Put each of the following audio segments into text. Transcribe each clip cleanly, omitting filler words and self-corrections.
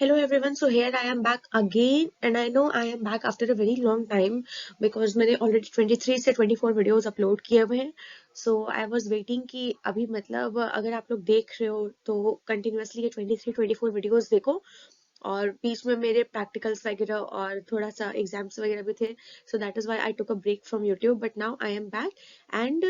Hello everyone, so here I am back again and I know I am back after a very long time because मैंने already 23 से 24 videos upload किए हुए हैं. So I was waiting कि अभी मतलब अगर आप लोग देख रहे हो तो continuously ये 23-24 वीडियोस देखो और बीच में मेरे प्रैक्टिकल्स वगैरह और थोड़ा सा एग्जाम्स वगैरह भी थे. So that is why I took a break from YouTube, but now I am back and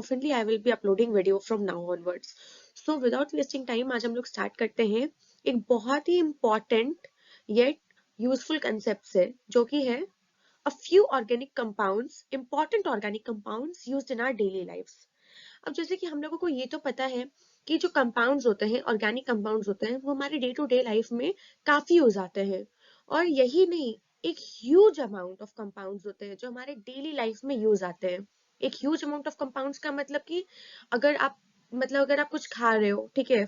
oftenly I will be uploading video from now onwards. So without wasting time आज हम लोग स्टार्ट करते हैं एक बहुत ही इम्पॉर्टेंट येट यूजफुल कंसेप्ट से, जो कि है a few organic compounds, important organic compounds used in our daily lifes. अब जैसे कि हम लोगों को ये तो पता है कि जो कंपाउंड्स होते हैं, ऑर्गेनिक कंपाउंड्स होते हैं, वो हमारे डे टू डे लाइफ में काफी यूज आते हैं. और यही नहीं, एक ह्यूज अमाउंट ऑफ कंपाउंड्स होते हैं जो हमारे डेली लाइफ में यूज आते हैं. एक ह्यूज अमाउंट ऑफ कंपाउंड्स का मतलब कि अगर आप अगर आप कुछ खा रहे हो, ठीक है,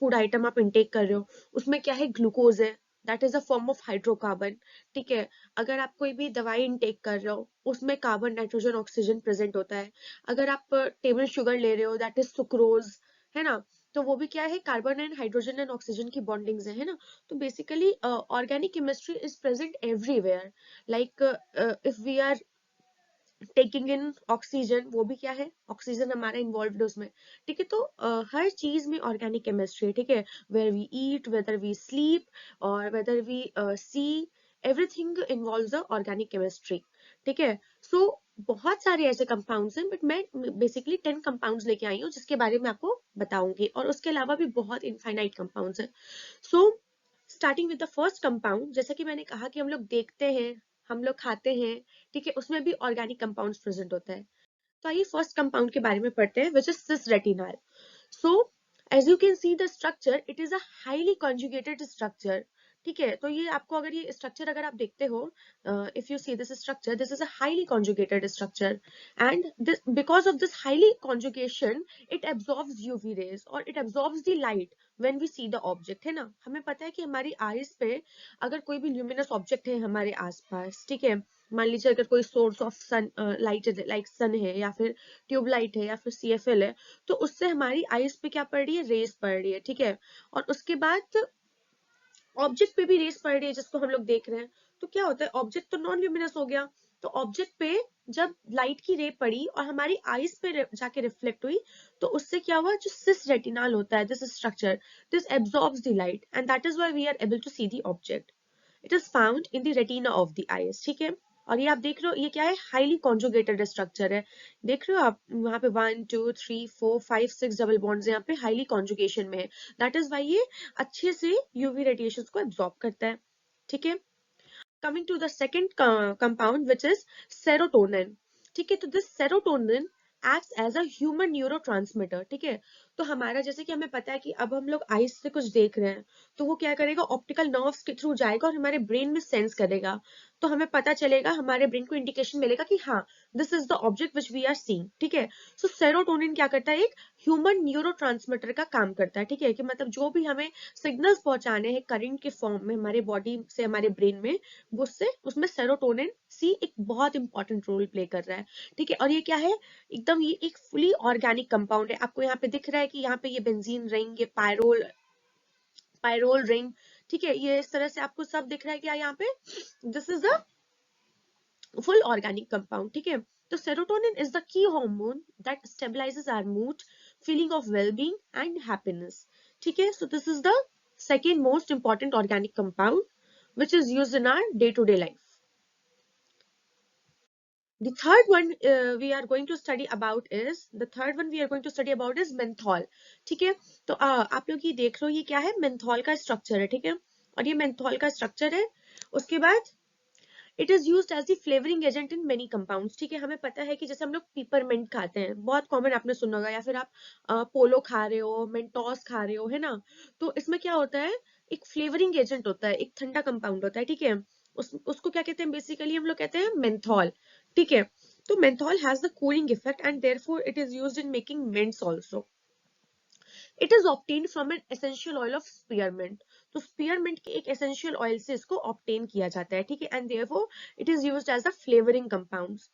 फूड आइटम आप इंटेक कर रहे हो, उसमें क्या है, ग्लूकोज है, that is a form of hydrocarbon. ठीक है. अगर आप कोई भी दवाई इंटेक कर रहे हो, उसमें कार्बन, नाइट्रोजन, ऑक्सीजन प्रेजेंट होता है. अगर आप टेबल शुगर ले रहे हो, दैट इज सुक्रोज, है ना. तो वो भी क्या है, carbon and hydrogen and oxygen की बॉन्डिंग्स है ना. तो basically organic chemistry is present everywhere. Like if we are taking in oxygen, वो भी क्या है, ऑक्सीजन हमारा इन्वॉल्व है उसमें. ठीक है. तो हर चीज में ऑर्गेनिक केमिस्ट्री है. ठीक है. Where we eat, whether we sleep और whether we see, everything involves the organic chemistry. ठीक है. सो बहुत सारे ऐसे कंपाउंड्स हैं, बट मैं बेसिकली 10 कंपाउंड्स लेके आई हूँ जिसके बारे में आपको बताऊंगी, और उसके अलावा भी बहुत इनफाइनाइट कंपाउंड्स हैं. So starting with the first compound, जैसा कि मैंने कहा कि हम लोग देखते हैं, हम लोग खाते हैं, ठीक है, उसमें भी ऑर्गेनिक कंपाउंड्स प्रेजेंट होता है. तो आइए फर्स्ट कंपाउंड के बारे में पढ़ते हैं, which is cis retinol. So as you can see the structure, it is a highly conjugated structure. ठीक है. तो ये आपको, अगर ये स्ट्रक्चर अगर आप देखते हो, if you see this structure, this is a highly conjugated structure. And this, because of this highly conjugation, it absorbs UV rays और it absorbs the light when we see the object, है ना. हमें पता है कि हमारी eyes पे अगर कोई भी ल्यूमिनस ऑब्जेक्ट है हमारे आसपास, ठीक है, मान लीजिए अगर कोई source of sun light like sun है या फिर ट्यूबलाइट है या फिर सीएफएल है, तो उससे हमारी आईज पे क्या पड़ रही है, रेस पड़ रही है. ठीक है. और उसके बाद ऑब्जेक्ट पे भी रेस पड़ रही है जिसको हम लोग देख रहे हैं. तो क्या होता है, ऑब्जेक्ट तो नॉन ल्यूमिनस हो गया, तो ऑब्जेक्ट पे जब लाइट की रे पड़ी और हमारी आईज पे जाके रिफ्लेक्ट हुई, तो उससे क्या हुआ, जो सिस रेटिनॉल होता है, this structure, this absorbs the light and that is why we are able to see the object. It is found in the retina of the eyes. ठीक है. और ये आप देख रहे हो, ये क्या है, हाईली कॉन्जुगेटेड स्ट्रक्चर है. देख रहे हो आप वहां पे 1 2 3 4 5 6 डबल बॉन्ड्स यहाँ पे हाईली कॉन्जुगेशन में है. दैट इज वाई ये अच्छे से यूवी रेडिएशन को एब्जॉर्ब करता है. ठीक है. Coming to the second compound which is serotonin. ठीक है. तो this serotonin acts as a human neurotransmitter. ठीक है. तो हमारा, जैसे कि हमें पता है कि अब हम लोग आईज से कुछ देख रहे हैं, तो वो क्या करेगा, ऑप्टिकल नर्व्स के थ्रू जाएगा और हमारे ब्रेन में सेंस करेगा. तो हमें पता चलेगा, हमारे ब्रेन को इंडिकेशन मिलेगा कि हाँ, this is the object which we are seeing. ठीक है. सो सेरोटोनिन क्या करता है, एक ह्यूमन न्यूरोट्रांसमीटर का काम करता है. ठीक है. कि मतलब जो भी हमें सिग्नल्स पहुंचाने हैं करंट के फॉर्म में हमारे बॉडी से हमारे ब्रेन में, वो उससे उसमें सेरोटोनिन सी एक बहुत इंपॉर्टेंट रोल प्ले कर रहा है. ठीक है. और ये क्या है, एकदम ये एक फुली ऑर्गेनिक कंपाउंड है. आपको यहाँ पे दिख रहा है कि यहाँ पे ये बेंजीन रिंग, ये पायरोल रिंग, ठीक है, ये इस तरह से आपको सब दिख रहा है क्या यहाँ पे, this is a full organic compound. ठीक है. तो serotonin is the key hormone that stabilises our mood, feeling of wellbeing and happiness. ठीक है. So this is the second most important organic compound which is used in our day-to-day life. The third one we are going to study about is menthol. ठीक है. तो आप लोग ये देख रहे हो, ये क्या है, menthol का स्ट्रक्चर है. ठीक है. और ये menthol का स्ट्रक्चर है. उसके बाद it is used as the flavouring agent in many compounds. ठीक है. हमें पता है कि जैसे हम लोग पिपरमेंट खाते हैं, बहुत कॉमन आपने सुना होगा, या फिर आप पोलो खा रहे हो, मेंटोस खा रहे हो, है ना. तो इसमें क्या होता है, एक फ्लेवरिंग एजेंट होता है, एक ठंडा कंपाउंड होता है. ठीक है. उसको क्या कहते हैं, बेसिकली हम लोग कहते हैं मेंथॉल. ठीक है. तो menthol has the cooling effect and therefore it is used in making mints also. It is obtained from an essential oil of spearmint. तो स्पीयरमिंट के एक एसेंशियल ऑयल से इसको ऑब्टेन किया जाता है. ठीक है. And therefore it is used as a flavouring compounds.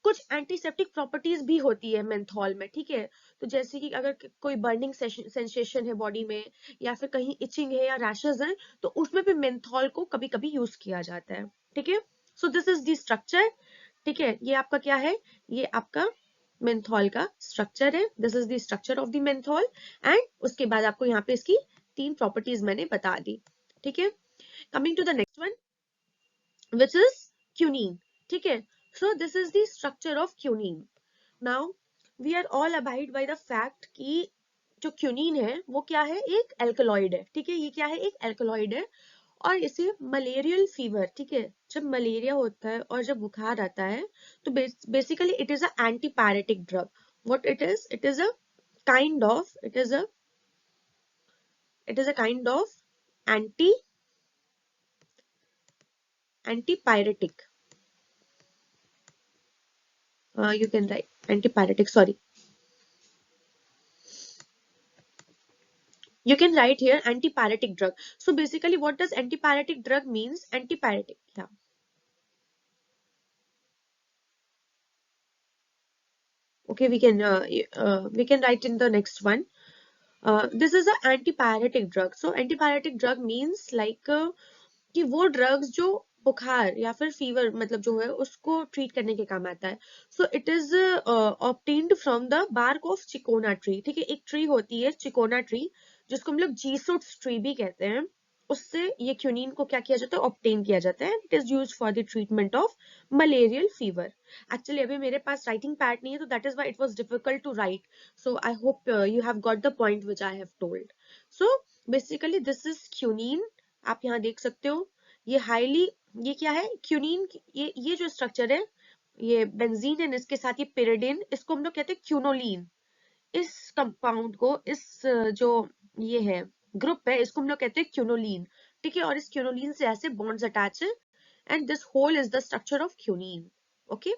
कुछ एंटीसेप्टिक प्रॉपर्टीज भी होती है मेंथॉल में, ठीक है। तो जैसे कि अगर कोई बर्निंग सेंसेशन है बॉडी में, या फिर कहीं इचिंग है या रैशेज है, तो उसमें भी मेंथॉल को कभी कभी यूज किया जाता है, ठीक है। So this is the structure, ठीक है। ये आपका क्या है, ये आपका मेंथॉल का स्ट्रक्चर है, this is the structure of the menthol. And उसके बाद आपको यहाँ पे इसकी 3 प्रॉपर्टीज मैंने बता दी, ठीक है। Coming to the next one which is quinine, ठीक है। So this is the structure of quinine. Now we are all abide by the fact कि जो क्यूनिन है वो क्या है, एक एल्कलॉइड है, ठीक है। ये क्या है, एक एल्कलॉइड है। और इसे मलेरियल फीवर, ठीक है, जब मलेरिया होता है और जब बुखार आता है, तो basically it is a antipyretic drug. What it is a kind of, it is a kind of antipyretic, you can write antipyretic, sorry, you can write here antipyretic drug. So basically what does antipyretic drug means, antipyretic, yeah, okay, we can write in the next one. This is an antipyretic drug. So antipyretic drug means like कि वो drugs जो बुखार या फिर fever मतलब जो है उसको ट्रीट करने के काम आता है। So it is obtained from the bark of cinchona tree, ठीक है। एक ट्री होती है चिकोना ट्री, जिसको हम लोग जीसूट्स ट्री भी कहते हैं। उससे ये क्यूनिन को क्या किया जाता है, ऑब्टेन किया जाता है। It is used for the treatment of malarial fever. Actually अभी मेरे पास राइटिंग पैड नहीं है, तो that is why it was difficult to write. So I hope you have got the point which I have told. So basically this is quinine, आप यहाँ देख सकते हो। ये हाईली, ये क्या है, क्यूनिन, ये जो स्ट्रक्चर है, ये बेंजीन है, इसके साथ ये पिरिडिन, इसको हम लोग कहते हैं क्यूनोलीन। इस कंपाउंड को, इस जो ये है ग्रुप है, इसको हम लोग कहते हैं क्यूनोलीन, ठीक है। और इस क्यूनोलीन से ऐसे बॉन्ड्स अटैच है, and this whole is the structure of quinine, okay.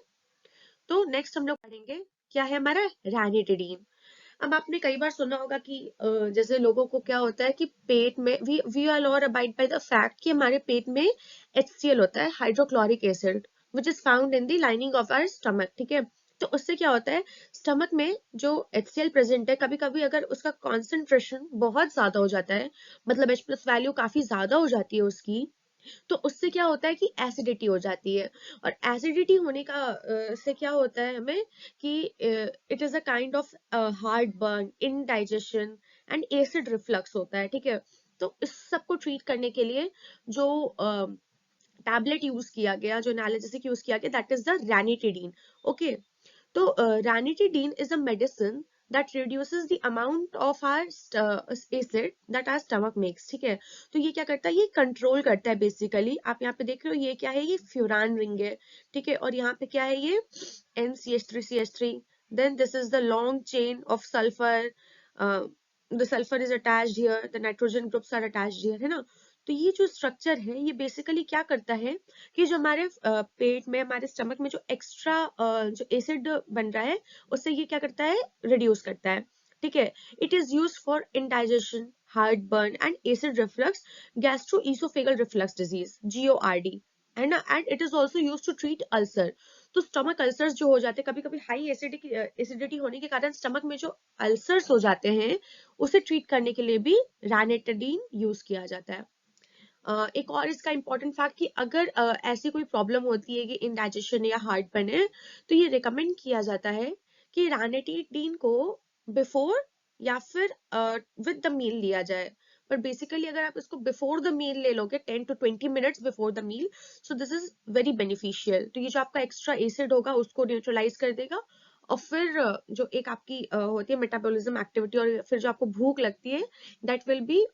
तो नेक्स्ट हम लोग पढ़ेंगे क्या है हमारा, रैनिटिडीन। अब आपने कई बार सुना होगा कि जैसे लोगों को क्या होता है कि पेट में, we are all abide by the fact कि हमारे पेट में HCl होता है, hydrochloric acid, which is found in the lining of our stomach, ठीक है। तो उससे क्या होता है, स्टमक में जो HCl प्रेजेंट है, कभी कभी अगर उसका कॉन्सेंट्रेशन बहुत ज्यादा हो जाता है, मतलब H+ वैल्यू काफी ज्यादा हो जाती है उसकी, तो उससे क्या होता है कि एसिडिटी हो जाती है। और एसिडिटी होने का से क्या होता है हमें कि it is a kind of heart burn, indigestion and acid reflux होता है, ठीक है। तो इस सब को ट्रीट करने के लिए जो टैबलेट यूज किया गया, जो एनालिसिस यूज किया गया, that is the ranitidine, okay. तो ranitidine is a medicine that reduces the amount of our acid that our stomach makes, ठीक है। तो ये क्या करता है, ये कंट्रोल करता है बेसिकली। आप यहाँ पे देख रहे हो, ये क्या है, ये फ्यूरान रिंग है, ठीक है। और यहाँ पे क्या है, ये NCH3CH3, then this is the long chain of sulfur, uh, the sulfur is attached here, the nitrogen groups are attached here, है ना। तो ये जो स्ट्रक्चर है, ये बेसिकली क्या करता है कि जो हमारे पेट में, हमारे स्टमक में जो एक्स्ट्रा जो एसिड बन रहा है, उससे ये क्या करता है, रिड्यूस करता है, ठीक है। It is use for indigestion, heart burn and acid reflux, gastro oesophageal reflux disease, GORD, है ना। And it is also use to treat ulcer. तो स्टमक अल्सर्स जो हो जाते हैं, कभी कभी हाई एसिडिटी होने के कारण स्टमक में जो अल्सर्स हो जाते हैं, उसे ट्रीट करने के लिए भी रैनिटिडीन यूज किया जाता है। एक और इसका इंपॉर्टेंट फैक्ट कि अगर ऐसी कोई प्रॉब्लम होती है कि इंडाइजेशन या हार्ट बर्न है, तो ये रिकमेंड किया जाता है कि रैनिटिडीन को बिफोर या फिर विद द मील लिया जाए। पर बेसिकली अगर आप इसको बिफोर द मील ले लोगे, 10 to 20 minutes before the meal, so this is very beneficial. तो ये जो आपका एक्स्ट्रा एसिड होगा उसको न्यूट्रलाइज कर देगा। और फिर जो एक आपकी होती है मेटाबॉलिज्म एक्टिविटी, और फिर जो आपको भूख लगती है, दैट विल बी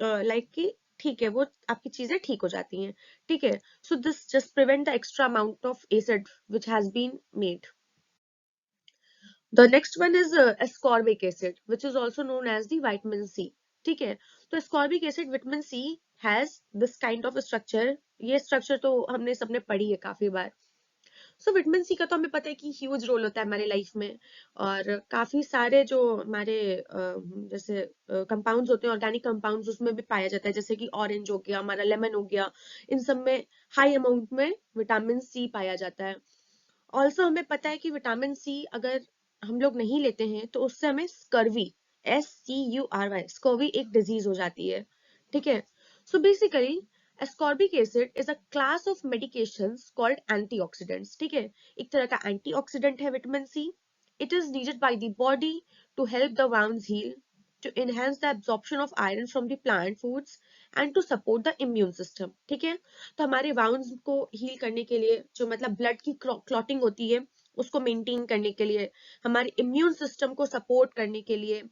लाइक कि ठीक है, वो आपकी चीजें ठीक हो जाती हैं, ठीक है। So this just prevent the extra amount of acid which has been made. The next one is ascorbic acid, which is also known as the vitamin C, ठीक है। तो ascorbic acid, vitamin C has this kind of structure। ये structure तो हमने सबने पढ़ी है काफी बार। सो विटामिन सी का तो हमें पता है कि ह्यूज रोल होता है हमारे लाइफ में। और काफी सारे जो हमारे जैसे कंपाउंड्स होते हैं, ऑर्गेनिक कंपाउंड्स, उसमें भी पाया जाता है, जैसे कि ऑरेंज हो गया, हमारा लेमन हो गया, इन सब में हाई अमाउंट में विटामिन सी पाया जाता है। ऑल्सो हमें पता है कि विटामिन सी अगर हम लोग नहीं लेते हैं तो उससे हमें स्कर्वी, SCURY, स्कर्वी एक डिजीज हो जाती है, ठीक है। So basically ascorbic acid is a class of medications called antioxidants, ठीक है। एक तरह का एंटीऑक्सीडेंट है vitamin C. It is needed by the body to help the wounds heal, to enhance the absorption of iron from the plant foods and to support the immune system, ठीक है। तो हमारे वाउंड्स को heal करने के लिए, जो मतलब ब्लड की क्लॉटिंग होती है उसको मेंटेन करने के लिए, हमारे इम्यून सिस्टम को सपोर्ट करने के लिए,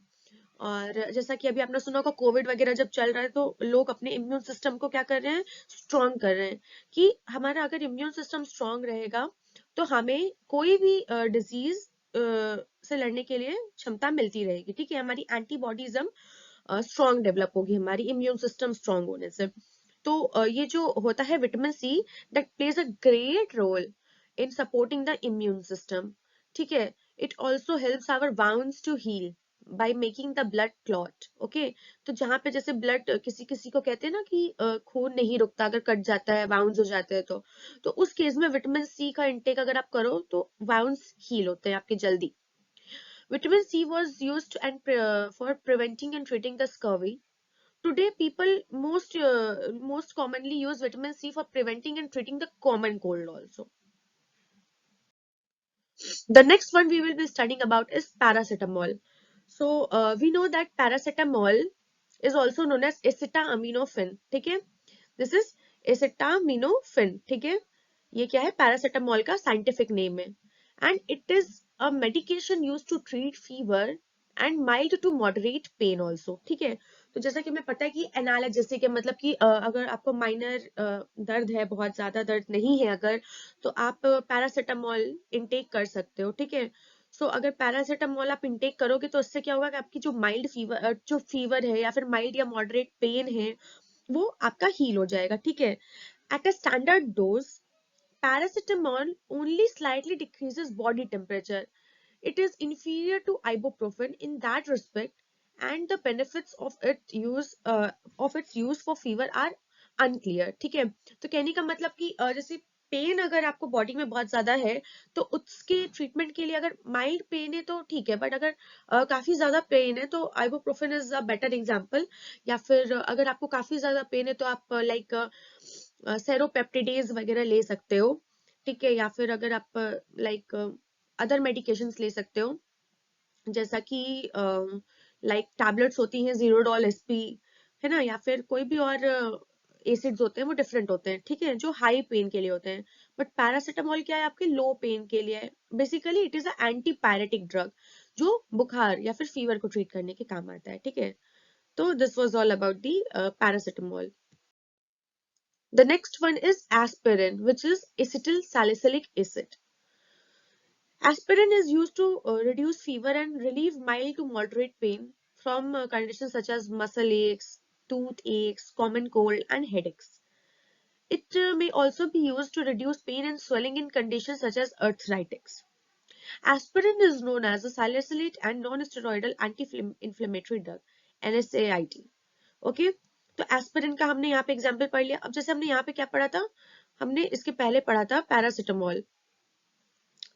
और जैसा कि अभी आपने सुना होगा कोविड वगैरह जब चल रहा है तो लोग अपने इम्यून सिस्टम को क्या कर रहे हैं, स्ट्रॉन्ग कर रहे हैं, कि हमारा अगर इम्यून सिस्टम स्ट्रॉन्ग रहेगा तो हमें कोई भी डिजीज से लड़ने के लिए क्षमता मिलती रहेगी, ठीक है। हमारी एंटीबॉडीज हम स्ट्रॉन्ग डेवलप होगी हमारी इम्यून सिस्टम स्ट्रॉन्ग होने से। तो ये जो होता है vitamin C, that plays a great role in supporting the immune system, ठीक है। It also helps our wounds to heal by making the blood clot, okay. तो जहाँ पे जैसे ब्लड किसी किसी को कहते हैं ना कि खून नहीं रुकता अगर कट जाता है, वाउंड्स हो जाते हैं, तो उस केस में विटामिन सी का इंटेक अगर आप करो तो वाउंड्स हील होते हैं आपके जल्दी. Vitamin C was used for preventing and treating the scurvy. Today, people most commonly use vitamin C for preventing and treating the common cold also. The next one we will be studying about is paracetamol. So we know that paracetamol is also known as acetaminophen. ठीक है? This is acetaminophen. ठीक है? ये क्या है? Paracetamol का scientific name है. And it is a medication used to treat fever and mild to moderate pain also. ठीक है? तो जैसा कि हमें पता है कि एनालजेसिक है, मतलब कि अगर आपको माइनर दर्द है, बहुत ज्यादा दर्द नहीं है अगर, तो आप पैरासिटामोल इनटेक कर सकते हो, ठीक है। सो अगर पैरासिटामोल आप इनटेक करोगे तो इससे क्या होगा कि आपकी जो फीवर है या फिर माइल्ड या मॉडरेट पेन है वो आपका हील हो जाएगा, ठीक है। At a standard dose paracetamol only slightly decreases body temperature. It is inferior to ibuprofen in that respect, and the benefits of its use for fever are unclear. ठीक है, तो कहने का मतलब कि जैसे पेन अगर आपको बॉडी में बहुत ज्यादा है तो उसके ट्रीटमेंट के लिए अगर माइल्ड पेन है तो ठीक है, बट अगर काफी ज्यादा पेन है तो ibuprofen is a better example. या फिर अगर आपको काफी ज्यादा पेन है तो आप लाइक सेरोपेप्टिडेज वगैरह ले सकते हो, ठीक है। या फिर अगर आप लाइक अदर मेडिकेशंस ले सकते हो, जैसा कि लाइक टैबलेट्स होती हैं जीरोडॉल एसपी, है ना, या फिर कोई भी और एसिड्स होते हैं वो डिफरेंट होते हैं, ठीक है, जो हाई पेन के लिए होते हैं. बट पैरासिटामोल क्या है, आपके लो पेन के लिए है. Basically it is a anti pyretic drug जो बुखार या फिर फीवर को ट्रीट करने के काम आता है, ठीक है. तो this was all about the paracetamol. The next one is aspirin, which is acetyl salicylic acid. Aspirin is used to reduce fever and relieve mild to moderate pain from conditions such as muscle aches, toothaches, common cold, and headaches. It may also be used to reduce pain and swelling in conditions such as arthritis. Aspirin is known as a salicylate and non-steroidal anti-inflammatory drug, NSAID. Okay, तो aspirin का हमने यहाँ पे example पढ़ लिया. अब जैसे हमने यहाँ पे क्या पढ़ा था, हमने इसके पहले पढ़ा था पैरासिटामोल.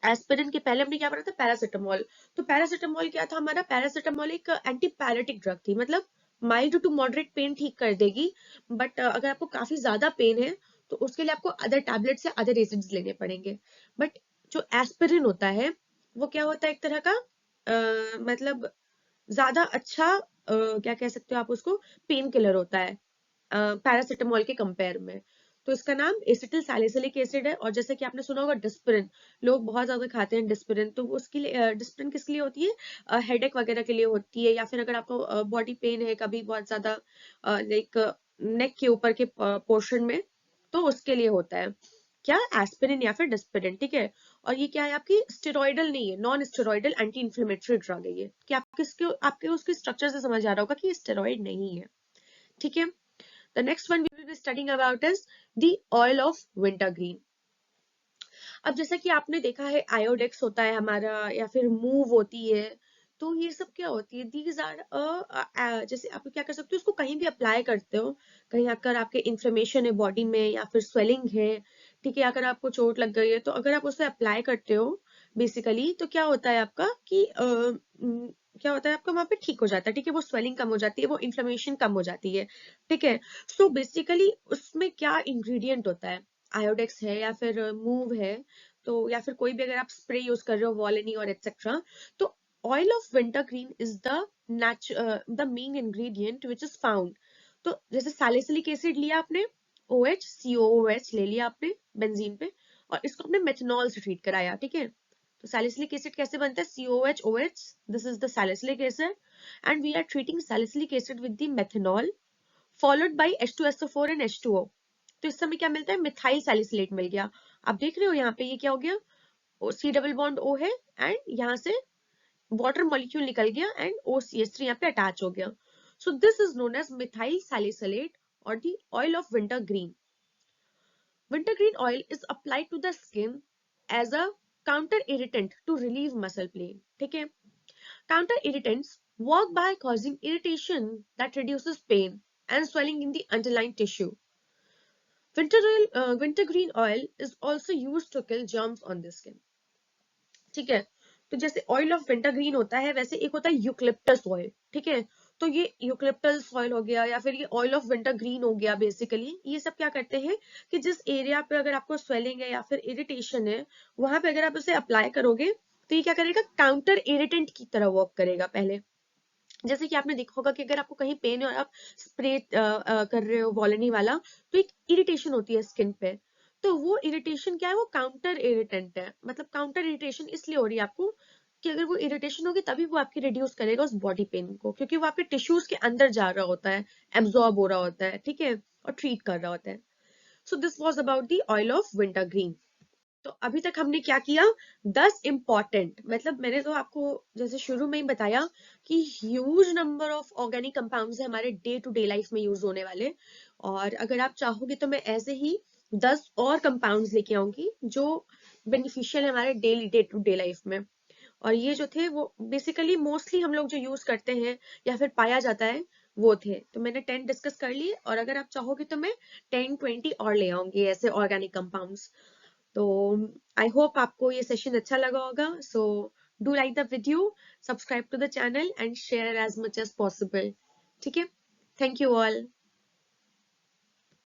एस्पिरिन के पहले हमने क्या पढ़ा था, पैरासिटामोल. तो पैरासिटामोल क्या था हमारा, पैरासिटामोल एक एंटीपैरेटिक ड्रग थी, मतलब माइल्ड टू मॉडरेट पेन ठीक कर देगी. बट अगर आपको काफी ज्यादा पेन है तो उसके लिए आपको अदर टैबलेट्स या अदर एसिड्स लेने पड़ेंगे. बट जो एस्पिरिन होता है वो क्या होता है, एक तरह का मतलब ज्यादा अच्छा क्या कह सकते हो आप उसको, पेन किलर होता है पैरासिटामोल के कंपेयर में. तो इसका नाम एसिटिल सैलिसिलिक एसिड है. और जैसे कि आपने सुना होगा डिस्पिरिन, लोग बहुत ज्यादा खाते हैं डिस्पिरिन, तो उसके लिए डिस्पिरिन किसके लिए होती है, हेडेक वगैरह के लिए होती है, या फिर अगर आपको बॉडी पेन है कभी बहुत ज्यादा लाइक नेक के ऊपर के पोर्शन में, तो उसके लिए होता है क्या, एस्पिरिन या फिर डिस्पिरिन, ठीक है. और ये क्या है, आपकी स्टेरॉइडल नहीं है, non steroidal anti inflammatory drug है ये. कि आपके उसके स्ट्रक्चर से समझ आ रहा होगा कि ये स्टेरॉइड नहीं है, ठीक है. The next one we will be studying about is the oil of wintergreen. अब जैसा कि आपने देखा है आयोडेक्स होता है हमारा, या फिर मूव होती है, तो ये सब क्या होती है, दीज आर जैसे आप क्या कर सकते हो, उसको कहीं भी अप्लाई करते हो, कहीं अगर आपके इन्फ्लेमेशन है बॉडी में या फिर स्वेलिंग है, ठीक है, अगर आपको चोट लग गई है तो अगर आप उसे अप्लाई करते हो बेसिकली, तो क्या होता है आपका कि क्या होता है आपका वहां पे ठीक हो जाता है, ठीक है, वो स्वेलिंग कम हो जाती है, वो इन्फ्लेमेशन कम हो जाती है, ठीक है। सो बेसिकली उसमें क्या इंग्रेडिएंट होता है, आयोडेक्स है या फिर मूव है, तो या फिर कोई भी अगर आप स्प्रे यूज कर रहे हो वॉलेनी और एक्सेट्रा, तो oil of winter green is the main ingredient which is found. तो जैसे सैलिसिलिक एसिड लिया आपने, OH COOH ले लिया आपने बेंजीन पे, और इसको आपने मेथनॉल से ट्रीट कराया, ठीक है। तो सैलिसिलिक एसिड कैसे बनता है, COOH OH, this is the salicylic acid, and we are treating salicylic acid with the methanol followed by H2SO4 and H2O। तो इस समय क्या मिलता है, मिथाइल सैलिसिलेट मिल गया। आप देख रहे हो यहाँ पे ये क्या हो गया, C डबल बॉन्ड O है, एंड यहाँ से वाटर मॉलिक्यूल निकल गया एंड OCH3 यहाँ पे अटैच हो गया। So this is known as methyl salicylate और the oil of wintergreen. Wintergreen oil is applied to the skin as a counter irritant to relieve muscle pain. ठीक है, counter irritants work by causing irritation that reduces pain and swelling in the underlying tissue. Wintergreen oil is also used to kill germs on the skin. ठीक है, तो जैसे oil of winter green होता है, वैसे एक होता है यूक्लिप्टस ऑयल, ठीक है। तो ये यूक्लिप्टस ऑयल हो गया या फिर ये ऑयल ऑफ विंटर ग्रीन हो गया, बेसिकली ये सब क्या करते हैं कि जिस एरिया पे अगर आपको स्वेलिंग है या फिर इरिटेशन है, वहां पे अगर आप उसे अप्लाई करोगे तो ये क्या करेगा, काउंटर इरिटेंट की तरह वर्क करेगा पहले। जैसे कि आपने देखा होगा कि अगर आपको कहीं पेन है और आप स्प्रे कर रहे हो वॉलेनी वाला, तो एक इरिटेशन होती है स्किन पे, तो वो इरिटेशन क्या है, वो काउंटर इरिटेंट है। मतलब काउंटर इरिटेशन इसलिए हो रही है आपको कि अगर वो इरिटेशन होगी तभी वो आपकी रिड्यूस करेगा उस बॉडी पेन को, क्योंकि वो आपके टिश्यूज के अंदर जा रहा होता है, एब्जॉर्ब हो रहा होता है, ठीक है, और ट्रीट कर रहा होता है। So this was about the oil of winter green. तो अभी तक हमने क्या किया, 10 इंपॉर्टेंट, मतलब मैंने तो आपको जैसे शुरू में ही बताया कि huge number of organic compounds है हमारे डे टू डे लाइफ में यूज होने वाले, और अगर आप चाहोगे तो मैं ऐसे ही 10 और कंपाउंड्स लेके आऊंगी जो बेनिफिशियल है हमारे daily day to day life में। और ये जो थे वो बेसिकली मोस्टली हम लोग जो यूज करते हैं या फिर पाया जाता है वो थे। तो मैंने 10 डिस्कस कर लिए, और अगर आप चाहोगे तो मैं 10-20 और ले आऊंगी ऐसे ऑर्गेनिक कंपाउंड्स। तो आई होप आपको ये सेशन अच्छा लगा होगा। So do like the video, subscribe to the channel and share as much as possible. ठीक है, थैंक यू ऑल।